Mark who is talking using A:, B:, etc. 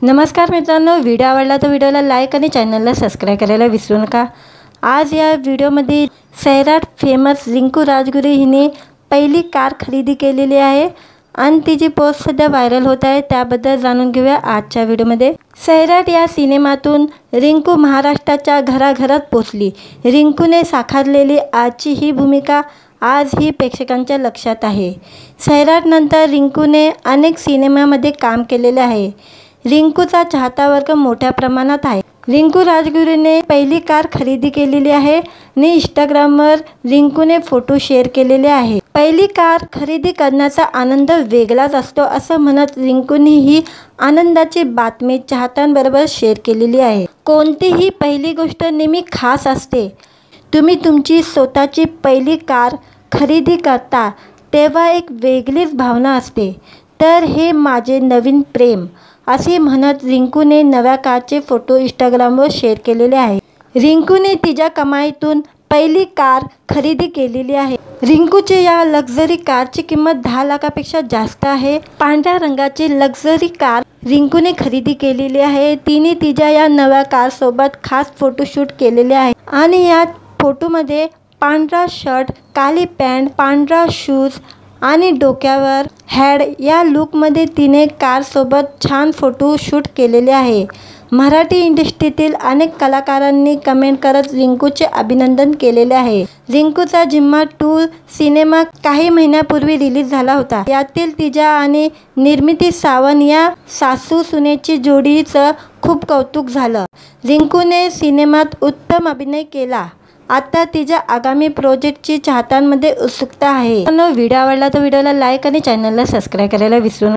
A: नमस्कार मित्रांनो, व्हिडिओ आवडला तर व्हिडिओला लाईक आणि चॅनलला सबस्क्राईब करायला विसरू नका। आज या व्हिडिओमध्ये सैराट फेमस रिंकू राजगुरू हिने पहिली कार खरेदी केलेली आहे आणि तिची पोस्ट सध्या व्हायरल होत आहे। त्याबद्दल जाणून घेऊया आजच्या व्हिडिओमध्ये। सैराट या सिनेमातून रिंकू महाराष्ट्राच्या घराघरात पोहोचली। रिंकूने साकारलेली आजची ही भूमिका आजही प्रेक्षकांच्या लक्षात आहे। सैराटनंतर रिंकूने अनेक सिनेमामध्ये काम केलेले आहे। रिंकूचा चाहता वर्ग मोठ्या प्रमाणात आहे। रिंकू राजगुरूने पहिली कार खरेदी केलेली आहे आणि इंस्टाग्रामवर रिंकूने फोटो शेअर केलेले आहे। पहिली कार खरेदी करण्याचा आनंद वेगळाच असतो असं म्हणत रिंकूने ही आनंदाची बातमी चाहत्यांबरोबर शेअर केलेली आहे। कोणतीही पहिली गोष्ट नेहमी खास असते। तुम्ही तुमची स्वतःची पहिली कार खरेदी करता तेव्हा एक वेगळीच भावना असते। तर हे माझे नवीन प्रेम असे म्हणत रिंकूने नव्या कारचे फोटो इंस्टाग्रामवर शेअर केलेले आहे। रिंकूने तिच्या कमाईतून पहिली कार खरेदी केलेली आहे। रिंकूची या लक्झरी कारची किंमत 10 लाखापेक्षा जास्त आहे। पांढऱ्या रंगाची लक्झरी कार रिंकूने खरेदी केलेली आहे। तिने तिच्या या नव्या कारसोबत खास फोटोशूट केलेले आहे आणि या फोटोमध्ये पांढरा शर्ट, काली पॅन्ट, पांढरा शूज आणि डोक्यावर हॅड या लुकमध्ये तिने कारसोबत छान फोटो शूट केलेले आहे। मराठी इंडस्ट्रीतील अनेक कलाकारांनी कमेंट करत रिंकूचे अभिनंदन केलेले आहे। रिंकूचा जिम्मा 2 सिनेमा काही महिन्यापूर्वी रिलीज झाला होता। यातील तिच्या आणि निर्मिती सावंत या सासू सुनेची जोडीचं खूप कौतुक झालं। रिंकूने सिनेमात उत्तम अभिनय केला। आता तिच्या आगामी प्रोजेक्टची चाहत्यांमध्ये उत्सुकता आहे। व्हिडिओ आवडला तर व्हिडिओला लाईक आणि चॅनलला सबस्क्राईब करायला विसरू नका।